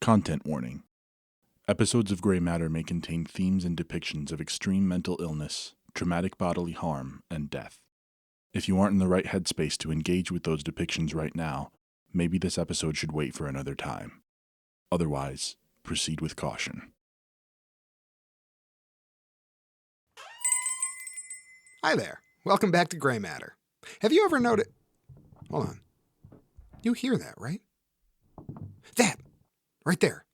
Content warning. Episodes of Gray Matter may contain themes and depictions of extreme mental illness, traumatic bodily harm, and death. If you aren't in the right headspace to engage with those depictions right now, maybe this episode should wait for another time. Otherwise, proceed with caution. Hi there. Welcome back to Gray Matter. Have you ever noticed... Hold on. You hear that, right? That! Right there.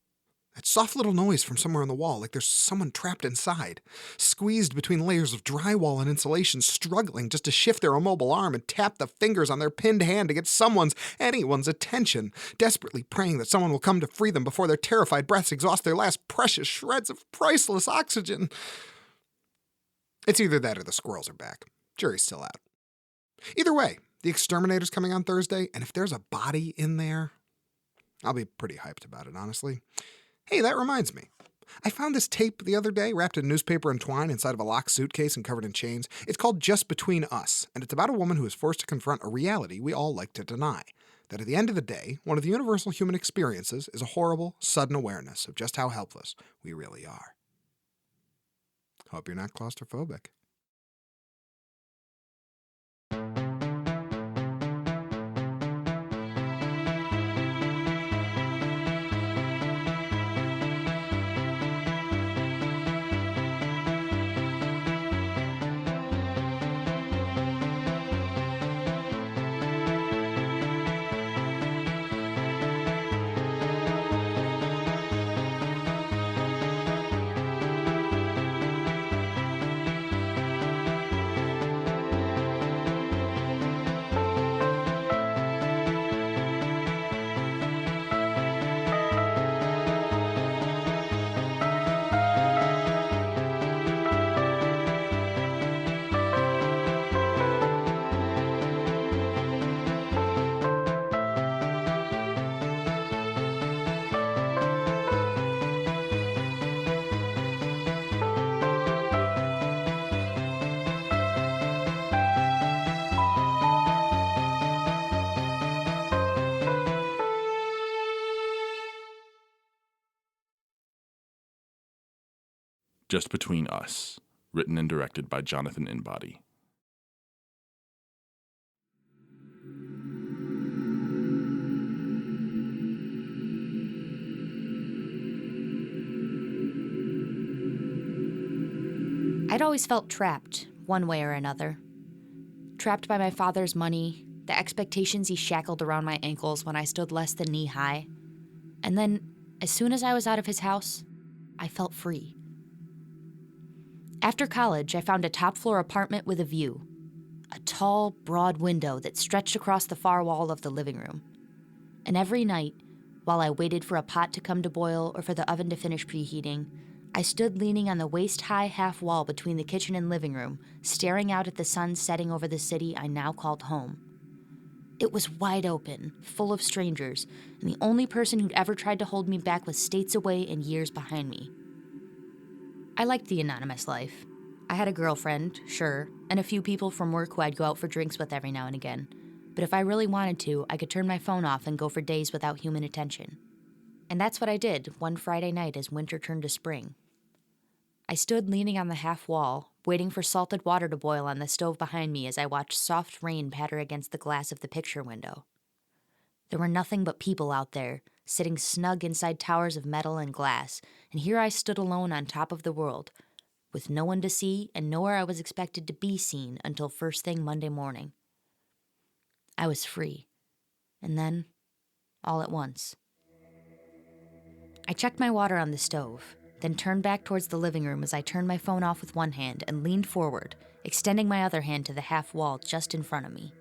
That soft little noise from somewhere on the wall, like there's someone trapped inside, squeezed between layers of drywall and insulation, struggling just to shift their immobile arm and tap the fingers on their pinned hand to get anyone's attention, desperately praying that someone will come to free them before their terrified breaths exhaust their last precious shreds of priceless oxygen. It's either that or the squirrels are back. Jury's still out. Either way, the exterminator's coming on Thursday, and if there's a body in there, I'll be pretty hyped about it, honestly. Hey, that reminds me. I found this tape the other day wrapped in newspaper and twine inside of a locked suitcase and covered in chains. It's called Just Between Us, and it's about a woman who is forced to confront a reality we all like to deny. That at the end of the day, one of the universal human experiences is a horrible, sudden awareness of just how helpless we really are. Hope you're not claustrophobic. Just Between Us, written and directed by Jonathan Inbody. I'd always felt trapped, one way or another. Trapped by my father's money, the expectations he shackled around my ankles when I stood less than knee-high. And then, as soon as I was out of his house, I felt free. After college, I found a top-floor apartment with a view. A tall, broad window that stretched across the far wall of the living room. And every night, while I waited for a pot to come to boil or for the oven to finish preheating, I stood leaning on the waist-high half wall between the kitchen and living room, staring out at the sun setting over the city I now called home. It was wide open, full of strangers, and the only person who'd ever tried to hold me back was states away and years behind me. I liked the anonymous life. I had a girlfriend, sure, and a few people from work who I'd go out for drinks with every now and again. But if I really wanted to, I could turn my phone off and go for days without human attention. And that's what I did one Friday night as winter turned to spring. I stood leaning on the half wall, waiting for salted water to boil on the stove behind me as I watched soft rain patter against the glass of the picture window. There were nothing but people out there, sitting snug inside towers of metal and glass, and here I stood alone on top of the world, with no one to see and nowhere I was expected to be seen until first thing Monday morning. I was free. And then, all at once. I checked my water on the stove, then turned back towards the living room as I turned my phone off with one hand and leaned forward, extending my other hand to the half wall just in front of me.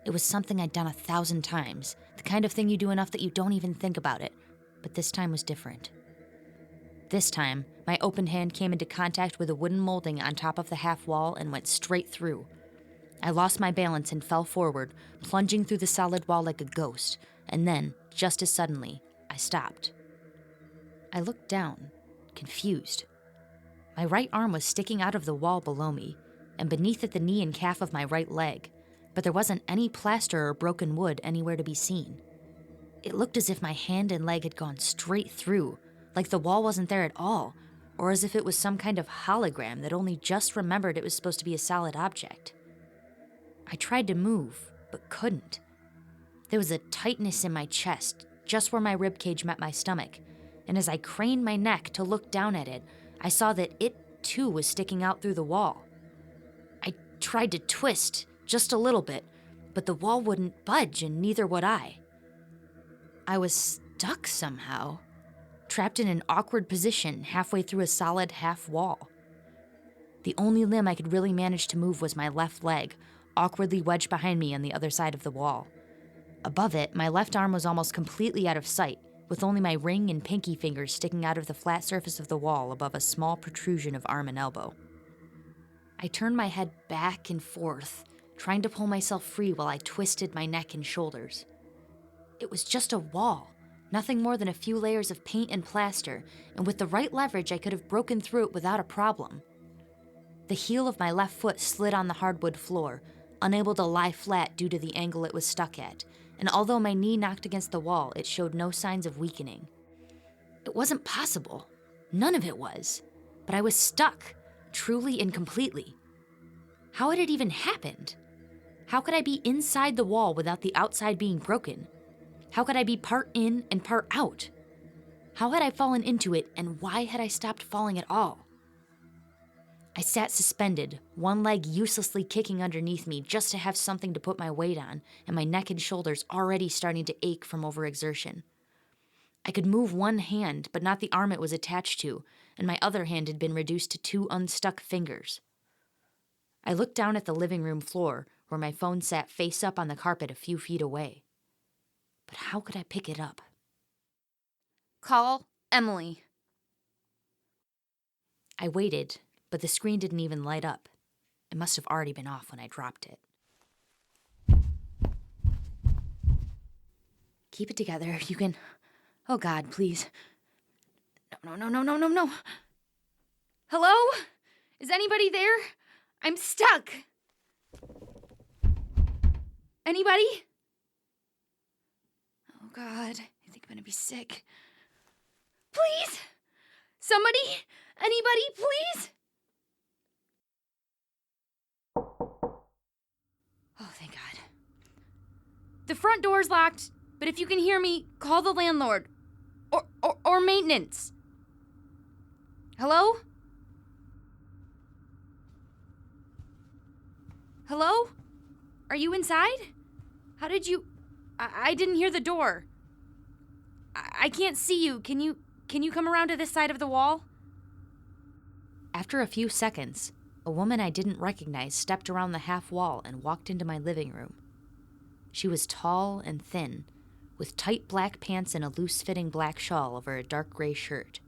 It was something I'd done 1,000 times, the kind of thing you do enough that you don't even think about it, but this time was different. This time, my open hand came into contact with a wooden molding on top of the half wall and went straight through. I lost my balance and fell forward, plunging through the solid wall like a ghost, and then, just as suddenly, I stopped. I looked down, confused. My right arm was sticking out of the wall below me, and beneath it the knee and calf of my right leg, but there wasn't any plaster or broken wood anywhere to be seen. It looked as if my hand and leg had gone straight through, like the wall wasn't there at all, or as if it was some kind of hologram that only just remembered it was supposed to be a solid object. I tried to move, but couldn't. There was a tightness in my chest, just where my ribcage met my stomach, and as I craned my neck to look down at it, I saw that it, too, was sticking out through the wall. I tried to twist, just a little bit, but the wall wouldn't budge, and neither would I. I was stuck somehow, trapped in an awkward position halfway through a solid half wall. The only limb I could really manage to move was my left leg, awkwardly wedged behind me on the other side of the wall. Above it, my left arm was almost completely out of sight, with only my ring and pinky fingers sticking out of the flat surface of the wall above a small protrusion of arm and elbow. I turned my head back and forth, trying to pull myself free while I twisted my neck and shoulders. It was just a wall, nothing more than a few layers of paint and plaster, and with the right leverage I could have broken through it without a problem. The heel of my left foot slid on the hardwood floor, unable to lie flat due to the angle it was stuck at, and although my knee knocked against the wall, it showed no signs of weakening. It wasn't possible. None of it was. But I was stuck, truly and completely. How had it even happened? How could I be inside the wall without the outside being broken? How could I be part in and part out? How had I fallen into it, and why had I stopped falling at all? I sat suspended, one leg uselessly kicking underneath me just to have something to put my weight on, and my neck and shoulders already starting to ache from overexertion. I could move one hand, but not the arm it was attached to, and my other hand had been reduced to 2 unstuck fingers. I looked down at the living room floor, where my phone sat face up on the carpet a few feet away. But how could I pick it up? Call Emily. I waited, but the screen didn't even light up. It must have already been off when I dropped it. Keep it together. You can... Oh, God, please. No. Hello? Is anybody there? I'm stuck. Anybody? Oh, God. I think I'm gonna be sick. Please? Somebody? Anybody, please? Oh, thank God. The front door's locked, but if you can hear me, call the landlord. Or maintenance. Hello? Hello? Are you inside? How did you... I didn't hear the door. I can't see you. Can you come around to this side of the wall? After a few seconds, a woman I didn't recognize stepped around the half wall and walked into my living room. She was tall and thin, with tight black pants and a loose-fitting black shawl over a dark gray shirt.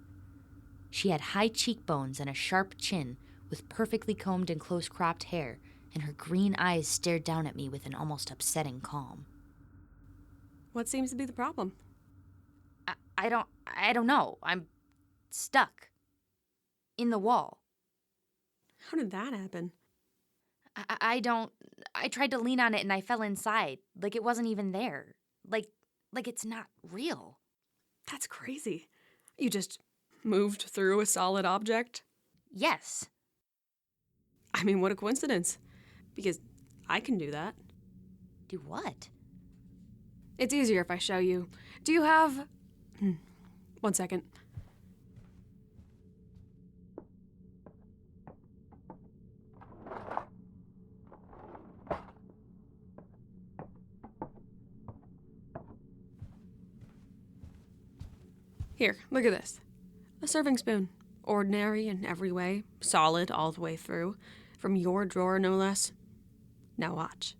She had high cheekbones and a sharp chin with perfectly combed and close-cropped hair, and her green eyes stared down at me with an almost upsetting calm. What seems to be the problem? I don't know. I'm stuck. In the wall. How did that happen? I tried to lean on it and I fell inside. Like it wasn't even there. Like it's not real. That's crazy. You just moved through a solid object? Yes. I mean, what a coincidence. Because I can do that. Do what? It's easier if I show you. Do you have... 1 second. Here, look at this. A serving spoon. Ordinary in every way. Solid all the way through. From your drawer, no less. Now watch.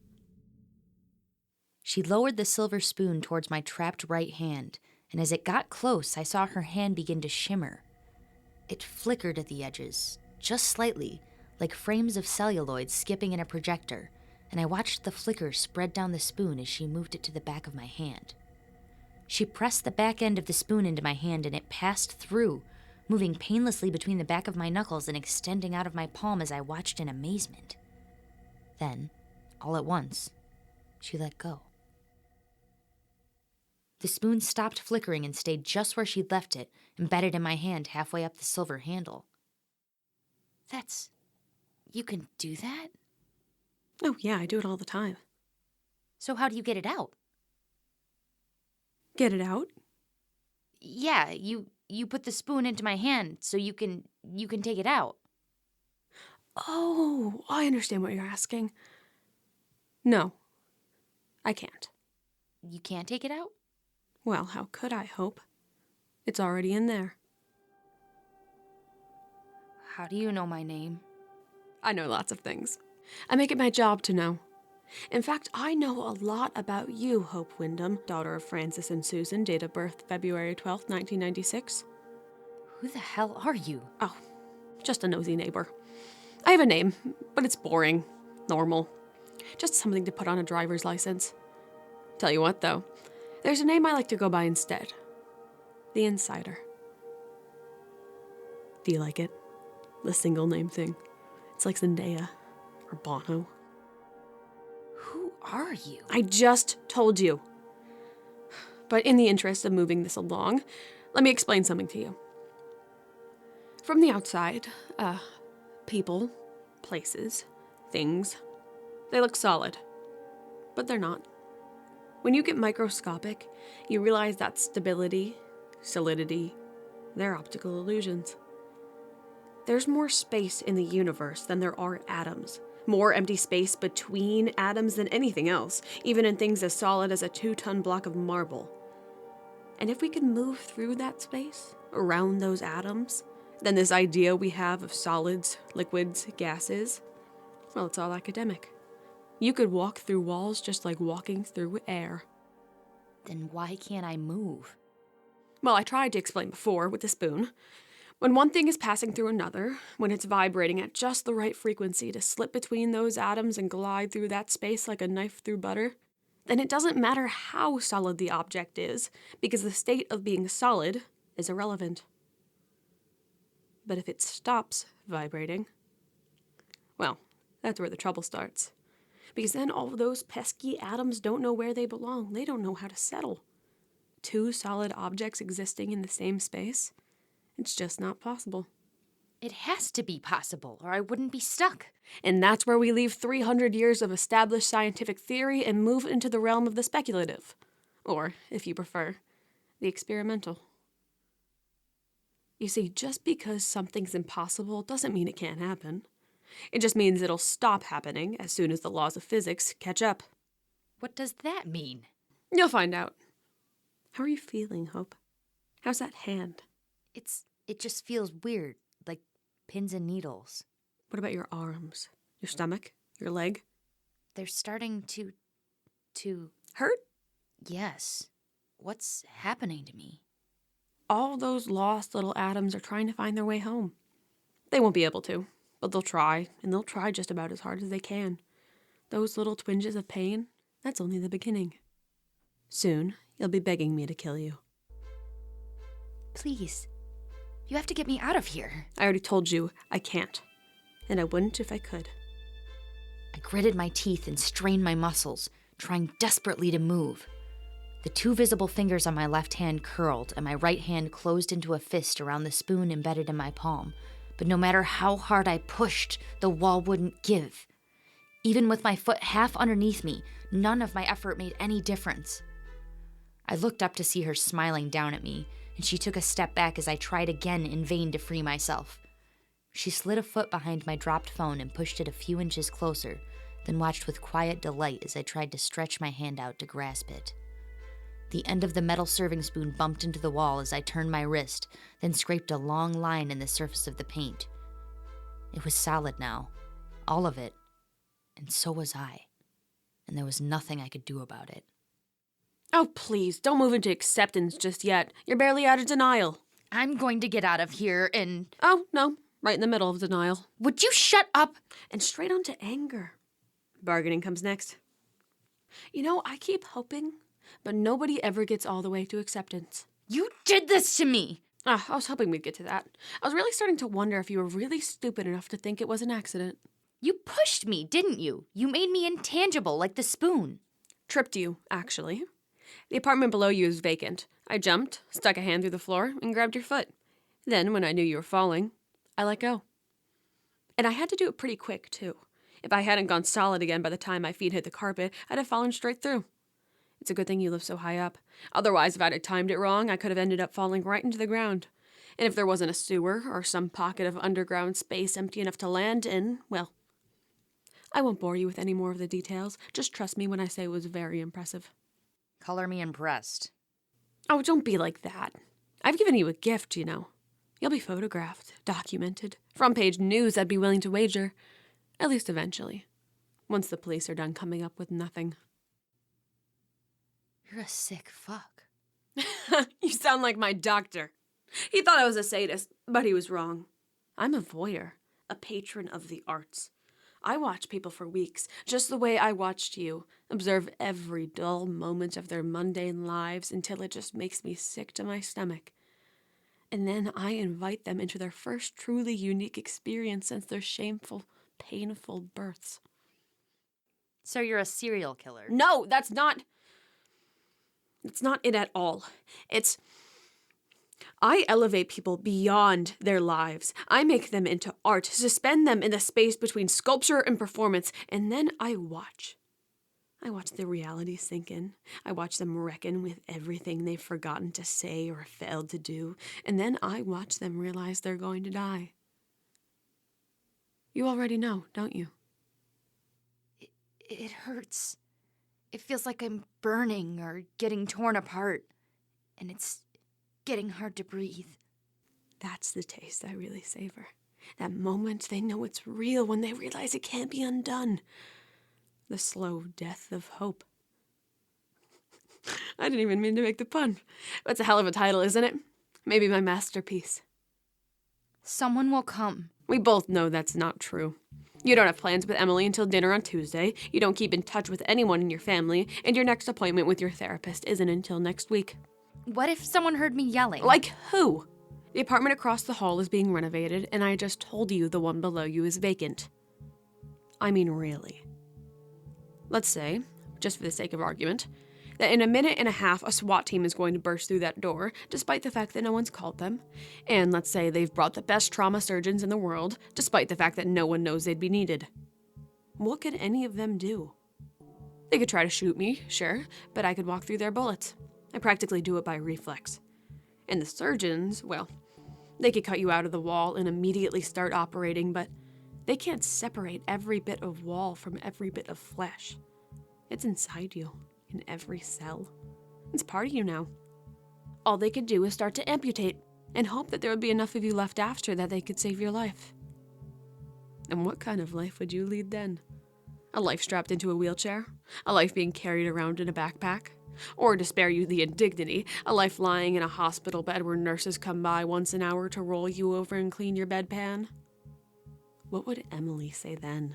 She lowered the silver spoon towards my trapped right hand, and as it got close, I saw her hand begin to shimmer. It flickered at the edges, just slightly, like frames of celluloid skipping in a projector, and I watched the flicker spread down the spoon as she moved it to the back of my hand. She pressed the back end of the spoon into my hand, and it passed through, moving painlessly between the back of my knuckles and extending out of my palm as I watched in amazement. Then, all at once, she let go. The spoon stopped flickering and stayed just where she'd left it, embedded in my hand halfway up the silver handle. You can do that? Oh, yeah, I do it all the time. So how do you get it out? Get it out? Yeah, you put the spoon into my hand so you can take it out. Oh, I understand what you're asking. No, I can't. You can't take it out? Well, how could I hope? It's already in there. How do you know my name? I know lots of things. I make it my job to know. In fact, I know a lot about you, Hope Wyndham, daughter of Francis and Susan, date of birth February 12th, 1996. Who the hell are you? Oh, just a nosy neighbor. I have a name, but it's boring, normal. Just something to put on a driver's license. Tell you what, though, there's a name I like to go by instead. The Insider. Do you like it? The single name thing. It's like Zendaya or Bono. Who are you? I just told you. But in the interest of moving this along, let me explain something to you. From the outside, people, places, things, they look solid. But they're not. When you get microscopic, you realize that stability, solidity, they're optical illusions. There's more space in the universe than there are atoms. More empty space between atoms than anything else, even in things as solid as a 2-ton block of marble. And if we could move through that space, around those atoms, then this idea we have of solids, liquids, gases, well, it's all academic. You could walk through walls just like walking through air. Then why can't I move? Well, I tried to explain before with the spoon. When one thing is passing through another, when it's vibrating at just the right frequency to slip between those atoms and glide through that space like a knife through butter, then it doesn't matter how solid the object is, because the state of being solid is irrelevant. But if it stops vibrating, well, that's where the trouble starts. Because then all of those pesky atoms don't know where they belong. They don't know how to settle. Two solid objects existing in the same space? It's just not possible. It has to be possible, or I wouldn't be stuck. And that's where we leave 300 years of established scientific theory and move into the realm of the speculative. Or, if you prefer, the experimental. You see, just because something's impossible doesn't mean it can't happen. It just means it'll stop happening as soon as the laws of physics catch up. What does that mean? You'll find out. How are you feeling, Hope? How's that hand? It just feels weird, like pins and needles. What about your arms? Your stomach? Your leg? They're starting to Hurt? Yes. What's happening to me? All those lost little atoms are trying to find their way home. They won't be able to, but they'll try, and they'll try just about as hard as they can. Those little twinges of pain, that's only the beginning. Soon, you'll be begging me to kill you. Please. You have to get me out of here. I already told you I can't, and I wouldn't if I could. I gritted my teeth and strained my muscles, trying desperately to move. The two visible fingers on my left hand curled, and my right hand closed into a fist around the spoon embedded in my palm. But no matter how hard I pushed, the wall wouldn't give. Even with my foot half underneath me, none of my effort made any difference. I looked up to see her smiling down at me, and she took a step back as I tried again in vain to free myself. She slid a foot behind my dropped phone and pushed it a few inches closer, then watched with quiet delight as I tried to stretch my hand out to grasp it. The end of the metal serving spoon bumped into the wall as I turned my wrist, then scraped a long line in the surface of the paint. It was solid now, all of it, and so was I, and there was nothing I could do about it. Oh, please, don't move into acceptance just yet. You're barely out of denial. I'm going to get out of here and... Oh, no, right in the middle of denial. Would you shut up? And straight on to anger. Bargaining comes next. You know, I keep hoping, but nobody ever gets all the way to acceptance. You did this to me! I was hoping we'd get to that. I was really starting to wonder if you were really stupid enough to think it was an accident. You pushed me, didn't you? You made me intangible like the spoon. Tripped you, actually. The apartment below you is vacant. I jumped, stuck a hand through the floor, and grabbed your foot. Then, when I knew you were falling, I let go. And I had to do it pretty quick, too. If I hadn't gone solid again by the time my feet hit the carpet, I'd have fallen straight through. It's a good thing you live so high up. Otherwise, if I'd have timed it wrong, I could have ended up falling right into the ground. And if there wasn't a sewer or some pocket of underground space empty enough to land in, well, I won't bore you with any more of the details. Just trust me when I say it was very impressive. Color me impressed. Oh, don't be like that. I've given you a gift, you know. You'll be photographed, documented, front-page news, I'd be willing to wager. At least eventually. Once the police are done coming up with nothing. You're a sick fuck. You sound like my doctor. He thought I was a sadist, but he was wrong. I'm a voyeur, a patron of the arts. I watch people for weeks, just the way I watched you, observe every dull moment of their mundane lives until it just makes me sick to my stomach. And then I invite them into their first truly unique experience since their shameful, painful births. So you're a serial killer? No, that's not it at all. I elevate people beyond their lives. I make them into art, suspend them in the space between sculpture and performance, and then I watch. I watch the reality sink in. I watch them reckon with everything they've forgotten to say or failed to do, and then I watch them realize they're going to die. You already know, don't you? It hurts. It feels like I'm burning or getting torn apart, and it's getting hard to breathe. That's the taste I really savor. That moment they know it's real when they realize it can't be undone. The slow death of hope. I didn't even mean to make the pun. That's a hell of a title, isn't it? Maybe my masterpiece. Someone will come. We both know that's not true. You don't have plans with Emily until dinner on Tuesday, you don't keep in touch with anyone in your family, and your next appointment with your therapist isn't until next week. What if someone heard me yelling? Like who? The apartment across the hall is being renovated, and I just told you the one below you is vacant. I mean, really. Let's say, just for the sake of argument, that in a minute and a half a SWAT team is going to burst through that door, despite the fact that no one's called them. And let's say they've brought the best trauma surgeons in the world, despite the fact that no one knows they'd be needed. What could any of them do? They could try to shoot me, sure, but I could walk through their bullets. I practically do it by reflex. And the surgeons, well, they could cut you out of the wall and immediately start operating, but they can't separate every bit of wall from every bit of flesh. It's inside you, in every cell. It's part of you now. All they could do is start to amputate and hope that there would be enough of you left after that they could save your life. And what kind of life would you lead then? A life strapped into a wheelchair? A life being carried around in a backpack? Or, to spare you the indignity, a life lying in a hospital bed where nurses come by once an hour to roll you over and clean your bedpan? What would Emily say then?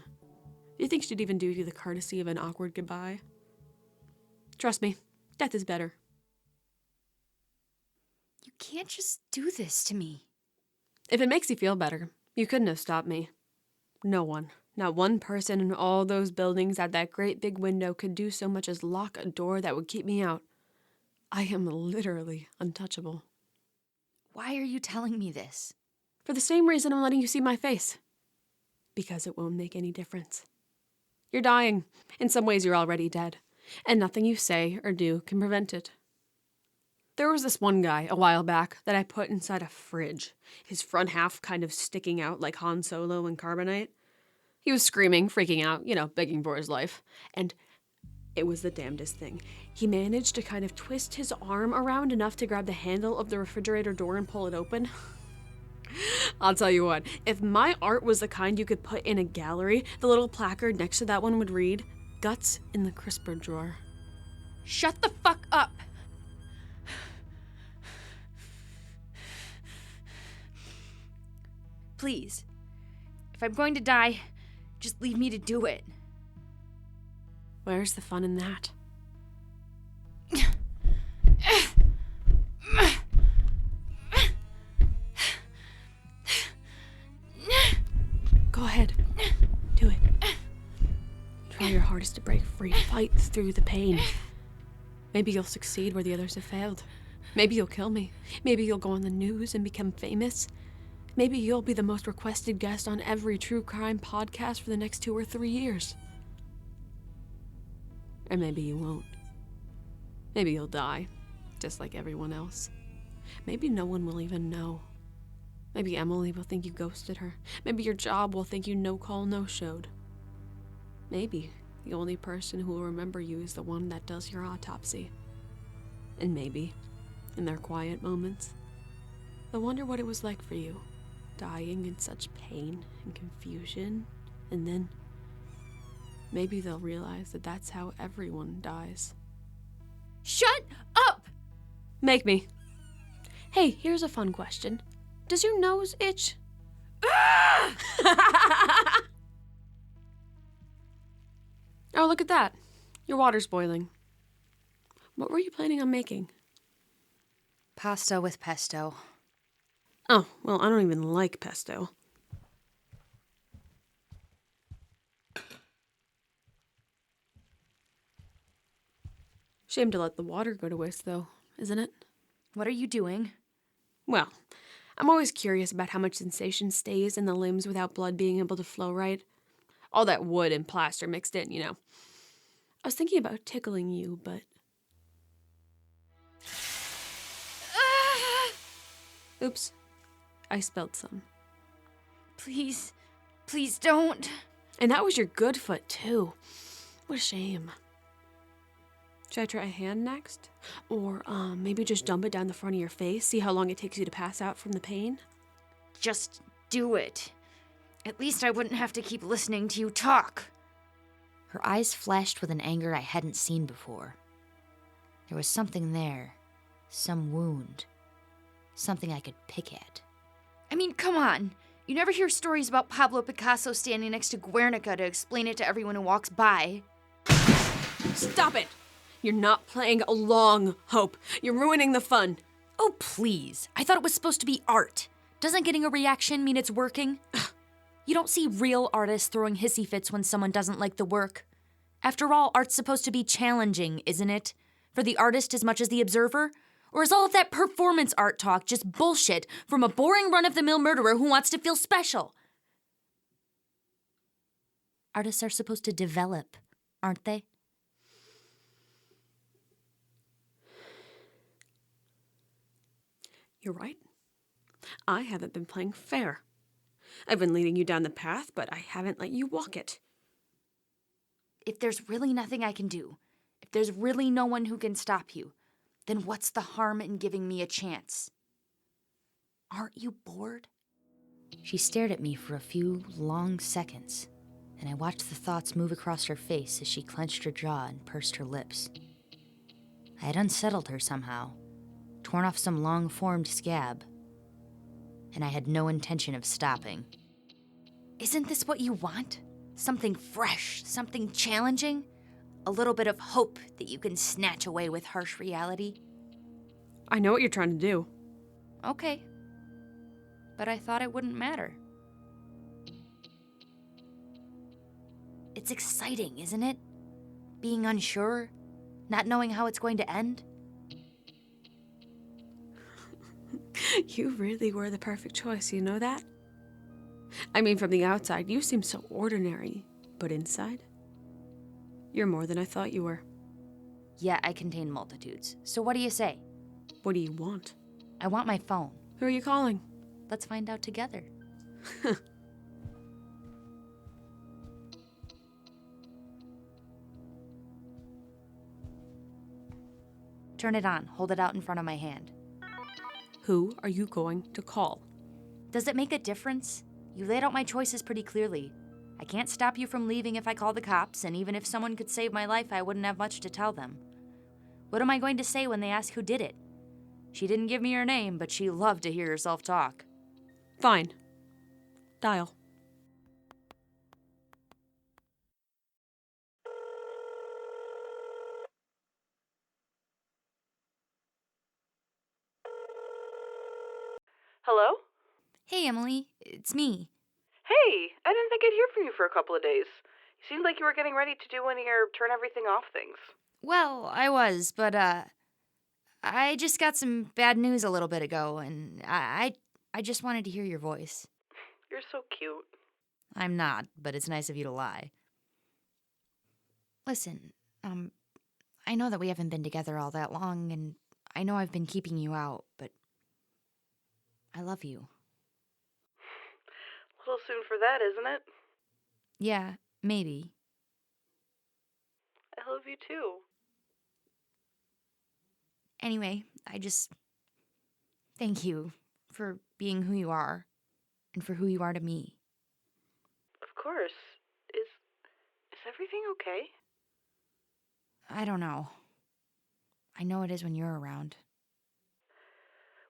Do you think she'd even do you the courtesy of an awkward goodbye? Trust me, death is better. You can't just do this to me. If it makes you feel better, you couldn't have stopped me. No one, not one person in all those buildings at that great big window could do so much as lock a door that would keep me out. I am literally untouchable. Why are you telling me this? For the same reason I'm letting you see my face. Because it won't make any difference. You're dying. In some ways, you're already dead. And nothing you say or do can prevent it. There was this one guy a while back that I put inside a fridge, his front half kind of sticking out like Han Solo in Carbonite. He was screaming, freaking out, begging for his life. And it was the damnedest thing. He managed to kind of twist his arm around enough to grab the handle of the refrigerator door and pull it open. I'll tell you what, if my art was the kind you could put in a gallery, the little placard next to that one would read, "Guts in the crisper drawer." Shut the fuck up! Please. If I'm going to die, just leave me to do it. Where's the fun in that? Go ahead. Do it. Try your hardest to break free. Fight through the pain. Maybe you'll succeed where the others have failed. Maybe you'll kill me. Maybe you'll go on the news and become famous. Maybe you'll be the most requested guest on every true crime podcast for the next 2 or 3 years. Or maybe you won't. Maybe you'll die, just like everyone else. Maybe no one will even know. Maybe Emily will think you ghosted her. Maybe your job will think you no-call, no-showed. Maybe the only person who will remember you is the one that does your autopsy. And maybe, in their quiet moments, they'll wonder what it was like for you, dying in such pain and confusion, and then maybe they'll realize that that's how everyone dies. Shut up! Make me. Hey, here's a fun question. Does your nose itch? Oh, look at that. Your water's boiling. What were you planning on making? Pasta with pesto. Oh, well, I don't even like pesto. Shame to let the water go to waste, though, isn't it? What are you doing? Well, I'm always curious about how much sensation stays in the limbs without blood being able to flow right. All that wood and plaster mixed in, you know. I was thinking about tickling you, but... Oops. I spilled some. Please don't. And that was your good foot, too. What a shame. Should I try a hand next? Or maybe just dump it down the front of your face, see how long it takes you to pass out from the pain? Just do it. At least I wouldn't have to keep listening to you talk. Her eyes flashed with an anger I hadn't seen before. There was something there. Some wound. Something I could pick at. I mean, come on. You never hear stories about Pablo Picasso standing next to Guernica to explain it to everyone who walks by. Stop it! You're not playing along, Hope. You're ruining the fun. Oh, please. I thought it was supposed to be art. Doesn't getting a reaction mean it's working? You don't see real artists throwing hissy fits when someone doesn't like the work. After all, art's supposed to be challenging, isn't it? For the artist as much as the observer? Or is all of that performance art talk just bullshit from a boring run-of-the-mill murderer who wants to feel special? Artists are supposed to develop, aren't they? You're right. I haven't been playing fair. I've been leading you down the path, but I haven't let you walk it. If there's really nothing I can do, if there's really no one who can stop you, then what's the harm in giving me a chance? Aren't you bored? She stared at me for a few long seconds, and I watched the thoughts move across her face as she clenched her jaw and pursed her lips. I had unsettled her somehow, torn off some long-formed scab, and I had no intention of stopping. Isn't this what you want? Something fresh, something challenging? A little bit of hope that you can snatch away with harsh reality? I know what you're trying to do. Okay. But I thought it wouldn't matter. It's exciting, isn't it? Being unsure, not knowing how it's going to end. You really were the perfect choice, you know that? I mean, from the outside, you seem so ordinary, but inside, you're more than I thought you were. Yeah, I contain multitudes. So what do you say? What do you want? I want my phone. Who are you calling? Let's find out together. Turn it on. Hold it out in front of my hand. Who are you going to call? Does it make a difference? You laid out my choices pretty clearly. I can't stop you from leaving if I call the cops, and even if someone could save my life, I wouldn't have much to tell them. What am I going to say when they ask who did it? She didn't give me her name, but she loved to hear herself talk. Fine. Dial. Hello? Hey, Emily. It's me. Hey, I didn't think I'd hear from you for a couple of days. You seemed like you were getting ready to do one of your turn everything off things. Well, I was, but, I just got some bad news a little bit ago, and I just wanted to hear your voice. You're so cute. I'm not, but it's nice of you to lie. Listen, I know that we haven't been together all that long, and I know I've been keeping you out, but I love you. A little soon for that, isn't it? Yeah, maybe. I love you too. Anyway, I just thank you for being who you are and for who you are to me. Of course. Is everything okay? I don't know. I know it is when you're around.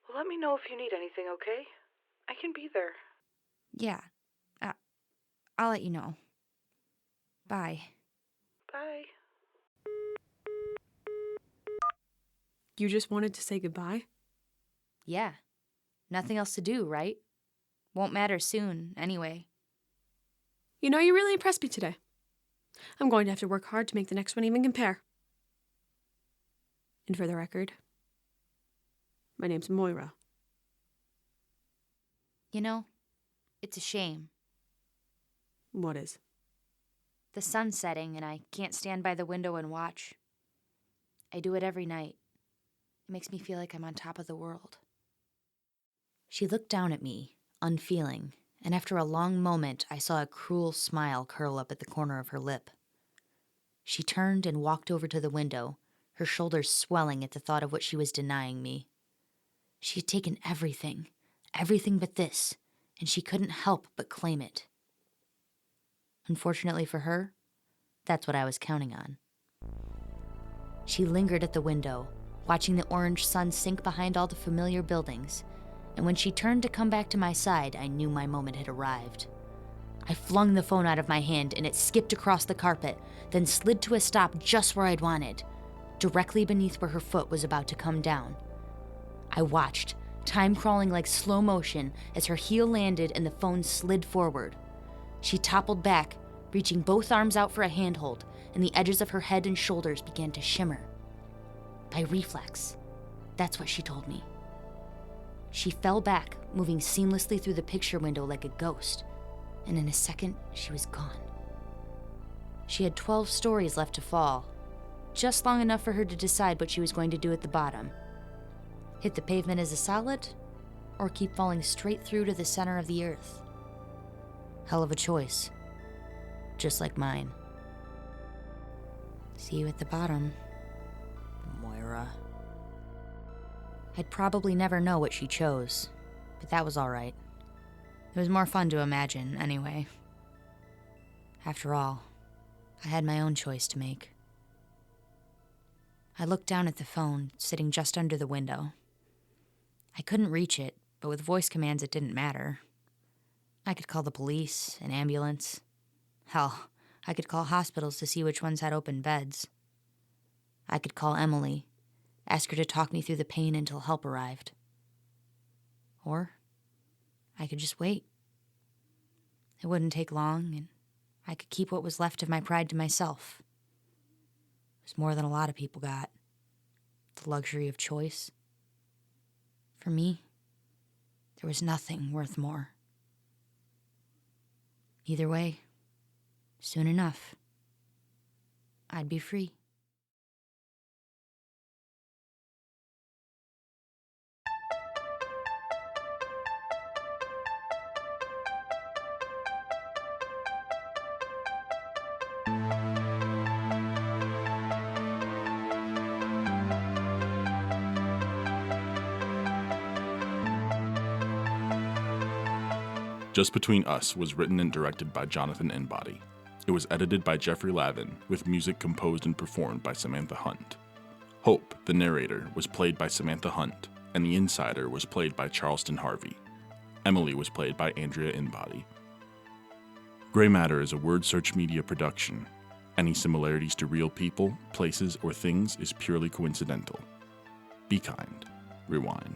Well, let me know if you need anything, okay? I can be there. Yeah, I'll let you know. Bye. Bye. You just wanted to say goodbye? Yeah, nothing else to do, right? Won't matter soon, anyway. You know, you really impressed me today. I'm going to have to work hard to make the next one even compare. And for the record, my name's Moira. You know, it's a shame. What is? The sun's setting, and I can't stand by the window and watch. I do it every night. It makes me feel like I'm on top of the world. She looked down at me, unfeeling, and after a long moment, I saw a cruel smile curl up at the corner of her lip. She turned and walked over to the window, her shoulders swelling at the thought of what she was denying me. She had taken everything but this, and she couldn't help but claim it. Unfortunately for her, that's what I was counting on. She lingered at the window, watching the orange sun sink behind all the familiar buildings, and when she turned to come back to my side, I knew my moment had arrived. I flung the phone out of my hand and it skipped across the carpet, then slid to a stop just where I'd wanted, directly beneath where her foot was about to come down. I watched, time crawling like slow motion as her heel landed and the phone slid forward. She toppled back, reaching both arms out for a handhold, and the edges of her head and shoulders began to shimmer. By reflex, that's what she told me. She fell back, moving seamlessly through the picture window like a ghost, and in a second, she was gone. She had 12 stories left to fall, just long enough for her to decide what she was going to do at the bottom. Hit the pavement as a solid, or keep falling straight through to the center of the earth. Hell of a choice, just like mine. See you at the bottom, Moira. I'd probably never know what she chose, but that was all right. It was more fun to imagine, anyway. After all, I had my own choice to make. I looked down at the phone, sitting just under the window. I couldn't reach it, but with voice commands it didn't matter. I could call the police, an ambulance. Hell, I could call hospitals to see which ones had open beds. I could call Emily, ask her to talk me through the pain until help arrived. Or I could just wait. It wouldn't take long, and I could keep what was left of my pride to myself. It was more than a lot of people got. The luxury of choice. For me, there was nothing worth more. Either way, soon enough, I'd be free. Just Between Us was written and directed by Jonathan Inbody. It was edited by Jeffrey Lavin, with music composed and performed by Samantha Hunt. Hope, the narrator, was played by Samantha Hunt, and the insider was played by Charleston Harvey. Emily was played by Andrea Inbody. Gray Matter is a Word Search Media production. Any similarities to real people, places, or things is purely coincidental. Be kind. Rewind.